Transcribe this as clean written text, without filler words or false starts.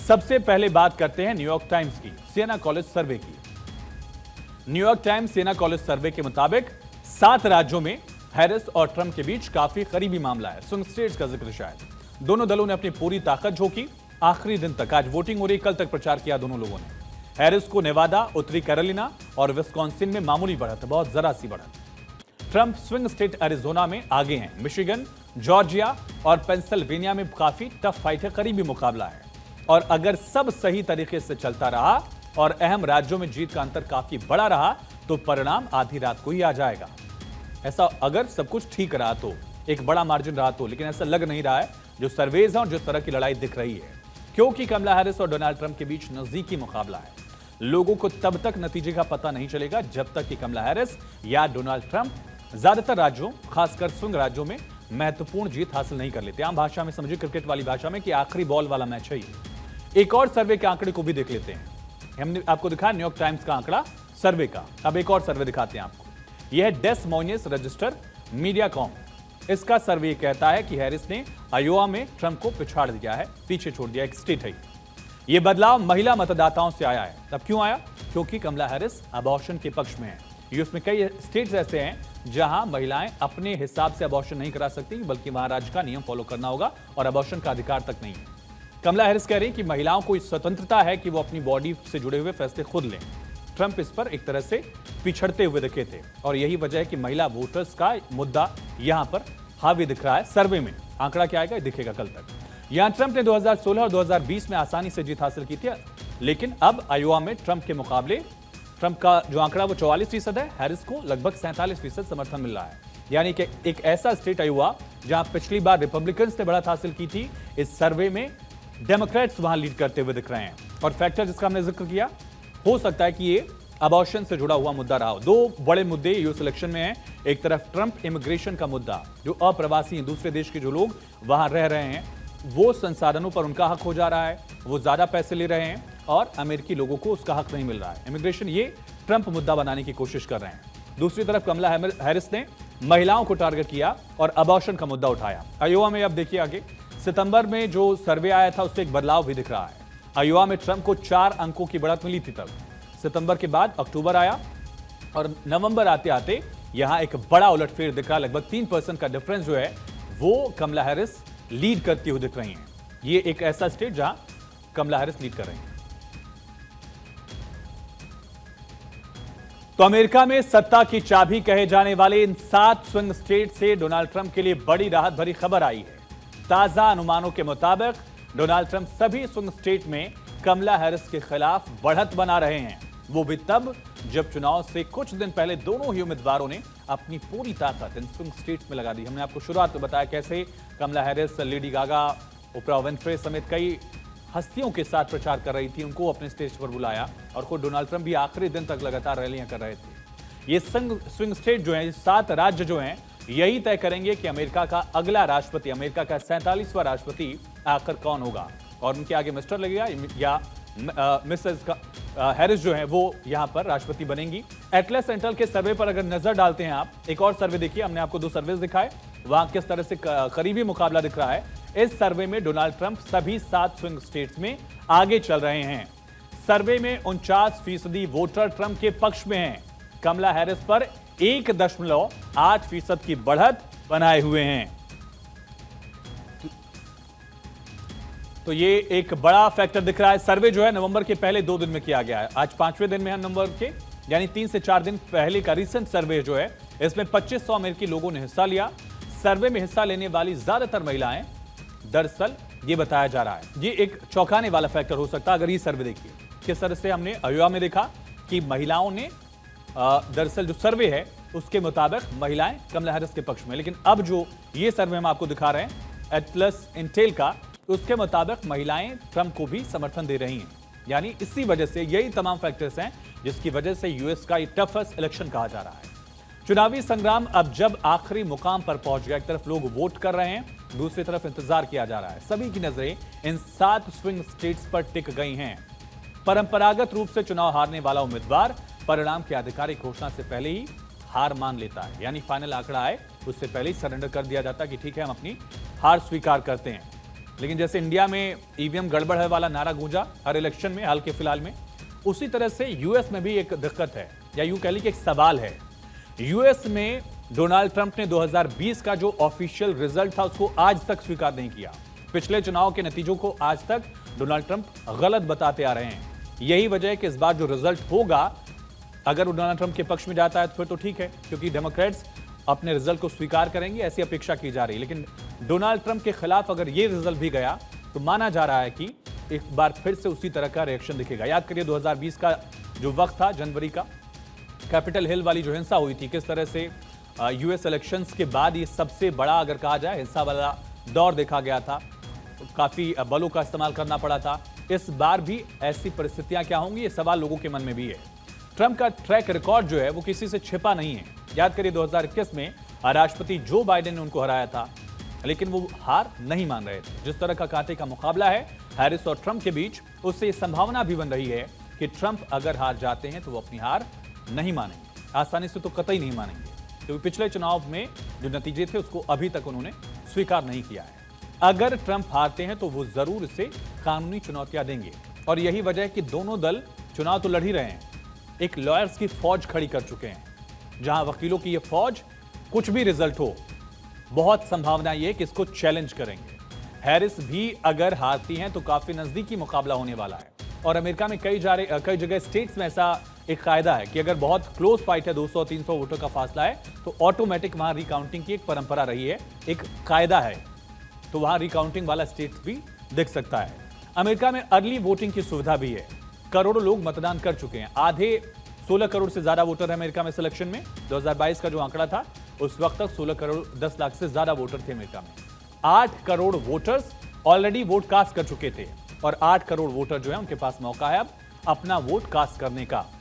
सबसे पहले बात करते हैं न्यूयॉर्क टाइम्स की सिएना कॉलेज सर्वे की। न्यूयॉर्क टाइम्स सिएना कॉलेज सर्वे के मुताबिक 7 राज्यों में हैरिस और ट्रंप के बीच काफी करीबी मामला है। स्विंग स्टेट्स का जिक्र शायद। दोनों दलों ने अपनी पूरी ताकत झोंकी। आखिरी दिन तक, आज वोटिंग हो रही, कल तक प्रचार किया दोनों लोगों ने। हैरिस को नेवादा, उत्तरी कैरोलिना और विस्कॉन्सिन में मामूली बढ़त, बहुत जरा सी बढ़त। ट्रंप स्विंग स्टेट एरिजोना में आगे हैं। मिशिगन, जॉर्जिया और पेंसिल्वेनिया में काफी टफ फाइट है, करीबी मुकाबला है। और अगर सब सही तरीके से चलता रहा और अहम राज्यों में जीत का अंतर काफी बड़ा रहा तो परिणाम आधी रात को ही आ जाएगा। ऐसा अगर सब कुछ ठीक रहा तो, एक बड़ा मार्जिन रहा तो, लेकिन ऐसा लग नहीं रहा है जो सर्वेज हैं और जिस तरह की लड़ाई दिख रही है, क्योंकि कमला हैरिस और डोनाल्ड ट्रंप के बीच नजदीकी मुकाबला है। लोगों को तब तक नतीजे का पता नहीं चलेगा जब तक कि कमला हैरिस या डोनाल्ड ट्रंप ज्यादातर राज्यों, खासकर स्विंग राज्यों में महत्वपूर्ण जीत हासिल नहीं कर लेते। आम भाषा में समझिए, क्रिकेट वाली भाषा में, कि आखिरी बॉल वाला मैच है। एक और सर्वे के आंकड़े को भी देख लेते हैं। हमने आपको दिखाया न्यूयॉर्क टाइम्स का आंकड़ा सर्वे का। अब एक और सर्वे दिखाते हैं आपको। यह है डेस मोइनेस रजिस्टर मीडियाकॉम। इसका सर्वे कहता है कि हैरिस ने आयोवा में ट्रंप को पिछाड़ दिया है, पीछे छोड़ दिया। एक स्टेट है यह बदलाव महिला मतदाताओं से आया है। तब क्यों आया? क्योंकि कमला हैरिस अबॉर्शन के पक्ष में है। यूएस में कई स्टेट्स ऐसे हैं जहां महिलाएं अपने हिसाब से अबॉर्शन नहीं करा सकती, बल्कि वहां राज्य का नियम फॉलो करना होगा और अबॉर्शन का अधिकार तक नहीं है। कमला हैरिस कह रही कि महिलाओं को इस स्वतंत्रता है कि वो अपनी बॉडी से जुड़े हुए फैसले खुद लें। ट्रंप इस पर एक तरह से पिछड़ते हुए दिखे थे और यही वजह है कि महिला वोटर्स का मुद्दा यहां पर हावी दिख रहा है। सर्वे में आंकड़ा क्या आएगा दिखेगा कल तक। यहां ट्रंप ने 2016 और 2020 में आसानी से जीत हासिल की थी, लेकिन अब आयोवा में ट्रंप के मुकाबले ट्रंप का जो आंकड़ा वो 44% है, हैरिस को लगभग 47% समर्थन मिल रहा है। यानी कि एक ऐसा स्टेट आयोवा जहां पिछली बार रिपब्लिकन्स ने बढ़त हासिल की थी, इस सर्वे में डेमोक्रेट्स वहां लीड करते हुए दिख रहे हैं। और फैक्टर जिसका हमने जिक्र किया, हो सकता है कि ये अबॉर्शन से जुड़ा हुआ मुद्दा रहा हो। दो बड़े मुद्दे यूएस इलेक्शन में हैं। एक तरफ ट्रंप इमिग्रेशन का मुद्दा, जो अप्रवासी हैं, दूसरे देश के जो लोग वहां रह रहे हैं, वो संसाधनों पर उनका हक हो जा रहा है, वो ज्यादा पैसे ले रहे हैं और अमेरिकी लोगों को उसका हक नहीं मिल रहा है। इमिग्रेशन, ये ट्रंप मुद्दा बनाने की कोशिश कर रहे हैं। दूसरी तरफ कमला हैरिस ने महिलाओं को टारगेट किया और अबॉर्शन का मुद्दा उठाया। आयोवा में अब देखिए आगे, सितंबर में जो सर्वे आया था उससे एक बदलाव भी दिख रहा है। आयोवा में ट्रंप को 4 अंकों की बढ़त मिली थी तब। सितंबर के बाद अक्टूबर आया और नवंबर आते आते यहां एक बड़ा उलटफेर दिख रहा है। लगभग 3% का डिफरेंस जो है वो कमला हैरिस लीड करती हुई दिख रही हैं। ये एक ऐसा स्टेट जहां कमला हैरिस लीड कर रही हैं। तो अमेरिका में सत्ता की चाबी कहे जाने वाले इन 7 स्विंग स्टेट से डोनाल्ड ट्रंप के लिए बड़ी राहत भरी खबर आई है। ताजा अनुमानों के मुताबिक डोनाल्ड ट्रंप सभी स्विंग स्टेट में कमला हैरिस के खिलाफ बढ़त बना रहे हैं, वो भी तब जब चुनाव से कुछ दिन पहले दोनों ही उम्मीदवारों ने अपनी पूरी ताकत इन स्विंग स्टेट्स में लगा दी। हमने आपको शुरुआत में बताया कैसे कमला Harris, Lady Gaga, Oprah Winfrey समेत कई हस्तियों के साथ प्रचार कर रही थी, उनको अपने स्टेज पर बुलाया और खुद डोनाल्ड ट्रंप भी आखिरी दिन तक लगातार रैलियां कर रहे थे। ये स्विंग स्टेट जो हैं, 7 राज्य जो हैं, यही तय करेंगे कि अमेरिका का अगला राष्ट्रपति, अमेरिका का 47वां राष्ट्रपति आखिर कौन होगा और उनके आगे मिस्टर लगेगा या मिसेस हैरिस जो है वो यहां पर राष्ट्रपति बनेंगी। एटलस सेंट्रल के सर्वे पर अगर नजर डालते हैं आप, एक और सर्वे देखिए, हमने आपको 2 सर्वे दिखाए, वहां किस तरह से करीबी मुकाबला दिख रहा है। इस सर्वे में डोनाल्ड ट्रंप सभी 7 स्विंग स्टेट्स में आगे चल रहे हैं। सर्वे में 49% वोटर ट्रंप के पक्ष में हैं। कमला हैरिस पर 1.8% की बढ़त बनाए हुए हैं। तो ये एक बड़ा फैक्टर दिख रहा है। सर्वे जो है नवंबर के पहले 2 दिन में किया गया है। आज 5वें दिन में है नवंबर के, यानी 3 से 4 दिन पहले का रिसेंट सर्वे जो है, इसमें 2500 अमेरिकी लोगों ने हिस्सा लिया। सर्वे में हिस्सा लेने वाली ज्यादातर महिलाएं, दरअसल ये बताया जा रहा है, ये एक चौंकाने वाला फैक्टर हो सकता है अगर ये सर्वे देखिए किस तरह से हमने आयोवा में देखा कि महिलाओं ने दरअसल जो सर्वे है उसके मुताबिक महिलाएं कमला हैरिस के पक्ष में, लेकिन अब जो ये सर्वे हम आपको दिखा रहे हैं एटलस इंटेल का, उसके मुताबिक महिलाएं ट्रंप को भी समर्थन दे रही हैं। यानी इसी वजह से, यही तमाम फैक्टर्स हैं जिसकी वजह से यूएस का ये टफेस्ट इलेक्शन कहा जा रहा है। चुनावी संग्राम अब जब आखिरी मुकाम पर पहुंच गया, एक तरफ लोग वोट कर रहे हैं, दूसरी तरफ इंतजार किया जा रहा है। सभी की नजरें इन 7 स्विंग स्टेट्स पर टिक गई हैं। परंपरागत रूप से चुनाव हारने वाला उम्मीदवार परिणाम की आधिकारिक घोषणा से पहले ही हार मान लेता है, यानी फाइनल आंकड़ा आए उससे पहले ही सरेंडर कर दिया जाता है कि ठीक है हम अपनी हार स्वीकार करते हैं। लेकिन जैसे इंडिया में ईवीएम गड़बड़ है वाला नारा गूंजा हर इलेक्शन में हाल के फिलहाल में, उसी तरह से यूएस में भी एक दिक्कत है, या यूं कह ली कि एक सवाल है। यूएस में डोनाल्ड ट्रंप ने 2020 का जो ऑफिशियल रिजल्ट था उसको आज तक स्वीकार नहीं किया। पिछले चुनाव के नतीजों को आज तक डोनाल्ड ट्रंप गलत बताते आ रहे हैं। यही वजह है कि इस बार जो रिजल्ट होगा, अगर डोनाल्ड ट्रंप के पक्ष में जाता है तो फिर तो ठीक है, क्योंकि डेमोक्रेट्स अपने रिजल्ट को स्वीकार करेंगे, ऐसी अपेक्षा की जा रही है। लेकिन डोनाल्ड ट्रंप के खिलाफ अगर ये रिजल्ट भी गया तो माना जा रहा है कि एक बार फिर से उसी तरह का रिएक्शन दिखेगा। याद करिए 2020 का जो वक्त था, जनवरी का, कैपिटल हिल वाली जो हिंसा हुई थी, किस तरह से यूएस इलेक्शंस के बाद ये सबसे बड़ा, अगर कहा जाए, हिंसा वाला दौर देखा गया था। काफी बलों का इस्तेमाल करना पड़ा था। इस बार भी ऐसी परिस्थितियां क्या होंगी, ये सवाल लोगों के मन में भी है। ट्रंप का ट्रैक रिकॉर्ड जो है वो किसी से छिपा नहीं है। याद करिए 2021 में राष्ट्रपति जो बाइडेन ने उनको हराया था, लेकिन वो हार नहीं मान रहे थे। जिस तरह का कांटे का मुकाबला है हैरिस और ट्रंप के बीच, उससे ये संभावना भी बन रही है कि ट्रंप अगर हार जाते हैं तो वो अपनी हार नहीं मानेंगे, आसानी से तो कतई नहीं मानेंगे, क्योंकि पिछले चुनाव में जो नतीजे थे उसको अभी तक उन्होंने स्वीकार नहीं किया है। अगर ट्रंप हारते हैं तो वो जरूर इसे कानूनी चुनौतियां देंगे, और यही वजह है कि दोनों दल चुनाव तो लड़ ही रहे हैं, एक लॉयर्स की फौज खड़ी कर चुके हैं, जहां वकीलों की ये फौज कुछ भी रिजल्ट हो, बहुत संभावना ये कि इसको चैलेंज करेंगे। हैरिस भी अगर हारती हैं तो काफी नजदीकी मुकाबला होने वाला है। और अमेरिका में कई जगह स्टेट्स में ऐसा एक कायदा है कि अगर बहुत क्लोज फाइट है, 200-300 वोटों का फासला है, तो ऑटोमेटिक वहां रिकाउंटिंग की एक परंपरा रही है, एक कायदा है, तो वहां रिकाउंटिंग वाला स्टेट भी दिख सकता है। अमेरिका में अर्ली वोटिंग की सुविधा भी है। करोड़ों लोग मतदान कर चुके हैं। आधे 16 करोड़ से ज्यादा वोटर है अमेरिका में सिलेक्शन में। 2022 का जो आंकड़ा था उस वक्त तक 16 करोड़ 10 लाख से ज्यादा वोटर थे अमेरिका में। 8 crore voters already vote cast कर चुके थे, और 8 करोड़ वोटर जो है उनके पास मौका है अब अपना वोट कास्ट करने का।